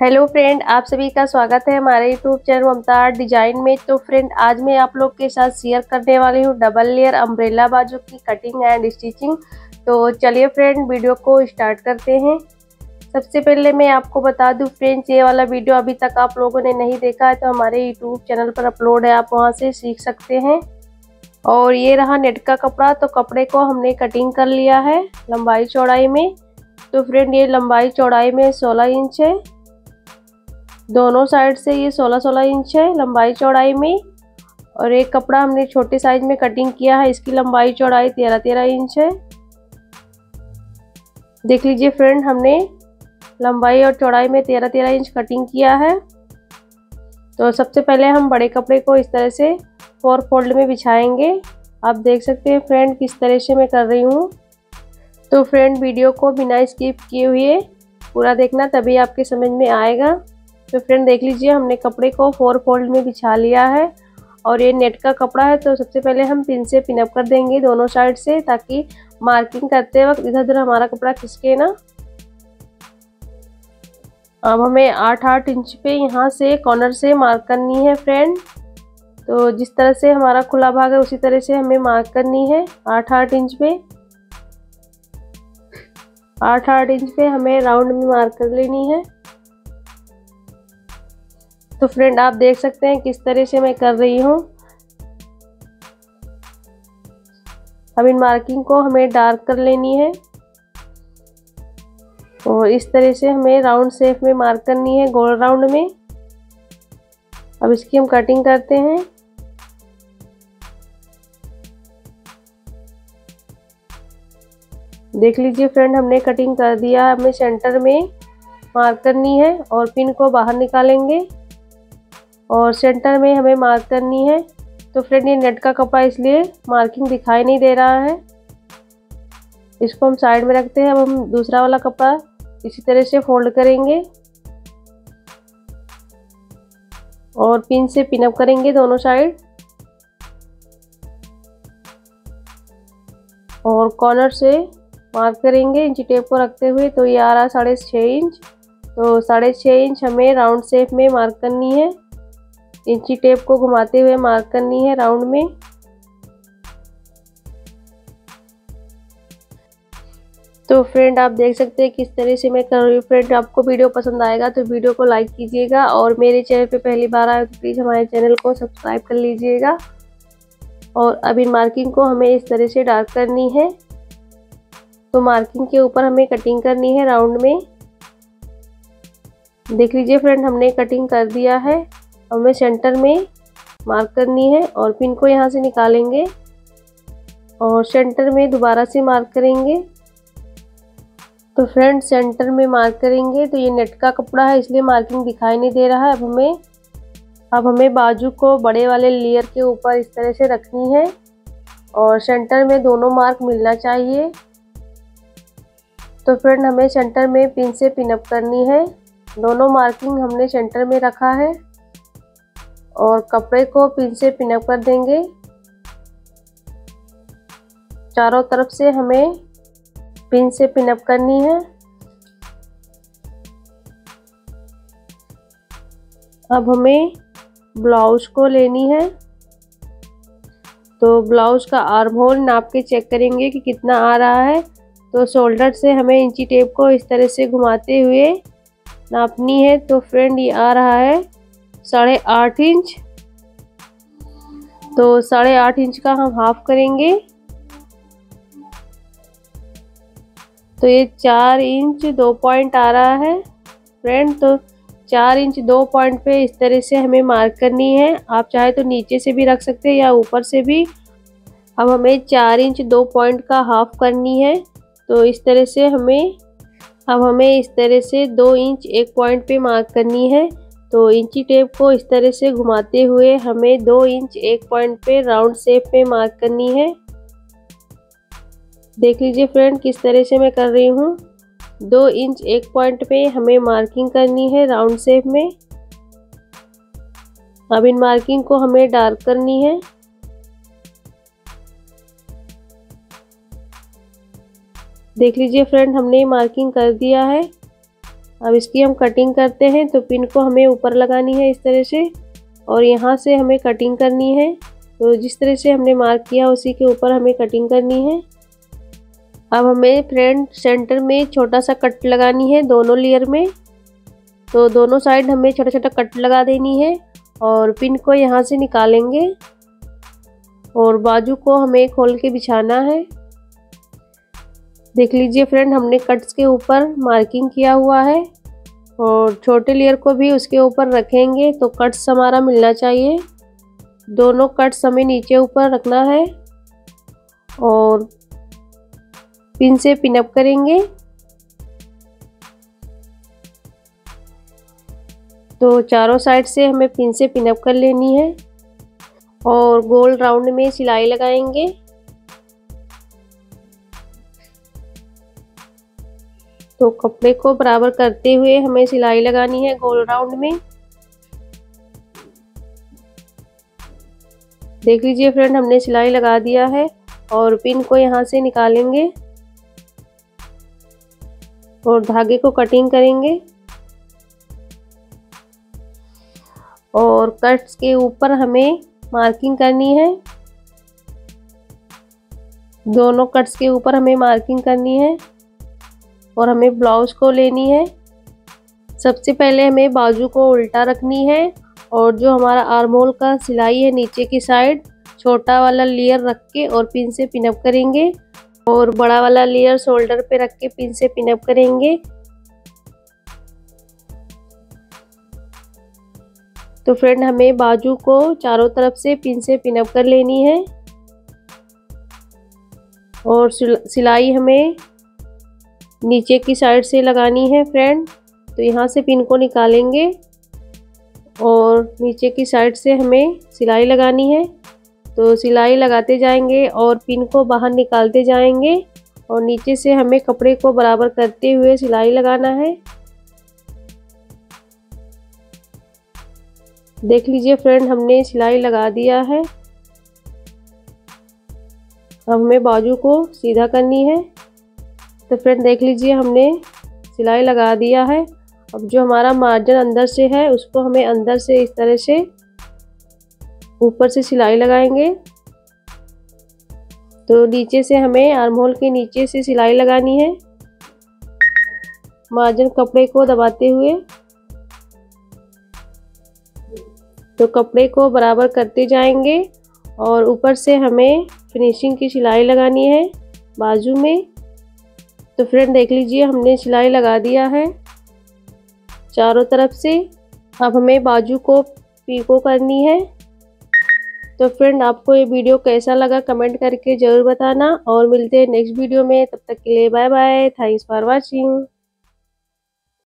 Hello friend, आप सभी का स्वागत है हमारे यूट्यूब चैनल ममता आर्ट डिजाइन में। तो फ्रेंड, आज मैं आप लोग के साथ शेयर करने वाली हूँ डबल लेयर अम्ब्रेला बाजू की कटिंग एंड स्टिचिंग। तो चलिए फ्रेंड, वीडियो को स्टार्ट करते हैं। सबसे पहले मैं आपको बता दूं फ्रेंड्स, ये वाला वीडियो अभी तक आप लोगों ने नहीं देखा है तो हमारे यूट्यूब चैनल पर अपलोड है, आप वहाँ से सीख सकते हैं। और ये रहा नेट का कपड़ा। तो कपड़े को हमने कटिंग कर लिया है लंबाई चौड़ाई में। तो फ्रेंड, ये लंबाई चौड़ाई में 16 इंच है, दोनों साइड से ये 16-16 इंच है लंबाई चौड़ाई में। और एक कपड़ा हमने छोटे साइज में कटिंग किया है, इसकी लंबाई चौड़ाई 13-13 इंच है। देख लीजिए फ्रेंड, हमने लंबाई और चौड़ाई में 13-13 इंच कटिंग किया है। तो सबसे पहले हम बड़े कपड़े को इस तरह से 4 फोल्ड में बिछाएंगे। आप देख सकते हैं फ्रेंड किस तरह से मैं कर रही हूँ। तो फ्रेंड, वीडियो को बिना स्किप किए हुए पूरा देखना, तभी आपके समझ में आएगा। तो फ्रेंड देख लीजिए, हमने कपड़े को 4 फोल्ड में बिछा लिया है। और ये नेट का कपड़ा है, तो सबसे पहले हम पिन से पिन अप कर देंगे दोनों साइड से, ताकि मार्किंग करते वक्त इधर उधर हमारा कपड़ा खिसके ना। अब हमें 8-8 इंच पे यहाँ से कॉर्नर से मार्क करनी है फ्रेंड। तो जिस तरह से हमारा खुला भाग है उसी तरह से हमें मार्क करनी है 8-8 इंच पे। 8-8 इंच पे हमें राउंड में मार्क कर लेनी है। तो फ्रेंड, आप देख सकते हैं किस तरह से मैं कर रही हूँ। अब इन मार्किंग को हमें डार्क कर लेनी है और इस तरह से हमें राउंड शेप में मार्क करनी है, गोल राउंड में। अब इसकी हम कटिंग करते हैं। देख लीजिए फ्रेंड, हमने कटिंग कर दिया है। हमें सेंटर में मार्क करनी है और पिन को बाहर निकालेंगे और सेंटर में हमें मार्क करनी है। तो फ्रेंड, ये नेट का कपड़ा इसलिए मार्किंग दिखाई नहीं दे रहा है, इसको हम साइड में रखते हैं। अब हम दूसरा वाला कपड़ा इसी तरह से फोल्ड करेंगे और पिन से पिन अप करेंगे दोनों साइड। और कॉर्नर से मार्क करेंगे इंची टेप को रखते हुए। तो ये आ रहा 6.5 इंच। तो 6.5 इंच हमें राउंड शेप में मार्क करनी है, इंची टेप को घुमाते हुए मार्क करनी है राउंड में। तो फ्रेंड, आप देख सकते हैं किस तरह से मैं कर रही हूँ। फ्रेंड, आपको वीडियो पसंद आएगा तो वीडियो को लाइक कीजिएगा और मेरे चैनल पे पहली बार आए तो प्लीज़ हमारे चैनल को सब्सक्राइब कर लीजिएगा। और अब इन मार्किंग को हमें इस तरह से डार्क करनी है। तो मार्किंग के ऊपर हमें कटिंग करनी है राउंड में। देख लीजिए फ्रेंड, हमने कटिंग कर दिया है। हमें सेंटर में मार्क करनी है और पिन को यहाँ से निकालेंगे और सेंटर में दोबारा से मार्क करेंगे। तो फ्रेंड, सेंटर में मार्क करेंगे। तो ये नेट का कपड़ा है इसलिए मार्किंग दिखाई नहीं दे रहा है। अब हमें बाजू को बड़े वाले लेयर के ऊपर इस तरह से रखनी है और सेंटर में दोनों मार्क मिलना चाहिए। तो फ्रेंड, हमें सेंटर में पिन से पिन अप करनी है। दोनों मार्किंग हमने सेंटर में रखा है और कपड़े को पिन से पिन अप कर देंगे। चारों तरफ से हमें पिन से पिन अप करनी है। अब हमें ब्लाउज को लेनी है। तो ब्लाउज का आर्म होल नाप के चेक करेंगे कि कितना आ रहा है। तो शोल्डर से हमें इंची टेप को इस तरह से घुमाते हुए नापनी है। तो फ्रेंड, ये आ रहा है 8.5 इंच। तो 8.5 इंच का हम हाफ करेंगे। तो ये 4 इंच 2 पॉइंट आ रहा है फ्रेंड। तो 4 इंच 2 पॉइंट पे इस तरह से हमें मार्क करनी है। आप चाहे तो नीचे से भी रख सकते हैं या ऊपर से भी। अब हमें 4 इंच 2 पॉइंट का हाफ करनी है। तो इस तरह से हमें इस तरह से 2 इंच 1 पॉइंट पे मार्क करनी है। तो इंची टेप को इस तरह से घुमाते हुए हमें 2 इंच 1 पॉइंट पे राउंड शेप में मार्क करनी है। देख लीजिए फ्रेंड किस तरह से मैं कर रही हूँ। 2 इंच 1 पॉइंट पे हमें मार्किंग करनी है राउंड शेप में। अब इन मार्किंग को हमें डार्क करनी है। देख लीजिए फ्रेंड, हमने मार्किंग कर दिया है। अब इसकी हम कटिंग करते हैं। तो पिन को हमें ऊपर लगानी है इस तरह से और यहाँ से हमें कटिंग करनी है। तो जिस तरह से हमने मार्क किया उसी के ऊपर हमें कटिंग करनी है। अब हमें फ्रंट सेंटर में छोटा सा कट लगानी है दोनों लेयर में। तो दोनों साइड हमें छोटा छोटा कट लगा देनी है और पिन को यहाँ से निकालेंगे और बाजू को हमें खोल के बिछाना है। देख लीजिए फ्रेंड, हमने कट्स के ऊपर मार्किंग किया हुआ है और छोटे लेयर को भी उसके ऊपर रखेंगे तो कट्स हमारा मिलना चाहिए। दोनों कट्स हमें नीचे ऊपर रखना है और पिन से पिन अप करेंगे। तो चारों साइड से हमें पिन से पिन अप कर लेनी है और गोल राउंड में सिलाई लगाएंगे। तो कपड़े को बराबर करते हुए हमें सिलाई लगानी है गोल राउंड में। देख लीजिए फ्रेंड, हमने सिलाई लगा दिया है और पिन को यहाँ से निकालेंगे और धागे को कटिंग करेंगे और कट्स के ऊपर हमें मार्किंग करनी है। दोनों कट्स के ऊपर हमें मार्किंग करनी है और हमें ब्लाउज को लेनी है। सबसे पहले हमें बाजू को उल्टा रखनी है और जो हमारा आर्म होल का सिलाई है नीचे की साइड छोटा वाला लेयर रख के और पिन से पिन अप करेंगे और बड़ा वाला लेयर शोल्डर पे रख के पिन से पिन अप करेंगे। तो फ्रेंड, हमें बाजू को चारों तरफ से पिन से पिन अप कर लेनी है और सिलाई हमें नीचे की साइड से लगानी है फ्रेंड। तो यहाँ से पिन को निकालेंगे और नीचे की साइड से हमें सिलाई लगानी है। तो सिलाई लगाते जाएंगे और पिन को बाहर निकालते जाएंगे और नीचे से हमें कपड़े को बराबर करते हुए सिलाई लगाना है। देख लीजिए फ्रेंड, हमने सिलाई लगा दिया है। अब हमें बाजू को सीधा करनी है। तो फ्रेंड देख लीजिए, हमने सिलाई लगा दिया है। अब जो हमारा मार्जिन अंदर से है उसको हमें अंदर से इस तरह से ऊपर से सिलाई लगाएंगे। तो नीचे से हमें आर्म होल के नीचे से सिलाई लगानी है मार्जिन कपड़े को दबाते हुए। तो कपड़े को बराबर करते जाएंगे और ऊपर से हमें फिनिशिंग की सिलाई लगानी है बाजू में। तो फ्रेंड देख लीजिए, हमने सिलाई लगा दिया है चारों तरफ से। अब हमें बाजू को पीको करनी है। तो फ्रेंड, आपको ये वीडियो कैसा लगा कमेंट करके ज़रूर बताना और मिलते हैं नेक्स्ट वीडियो में। तब तक के लिए bye bye, thanks for watching.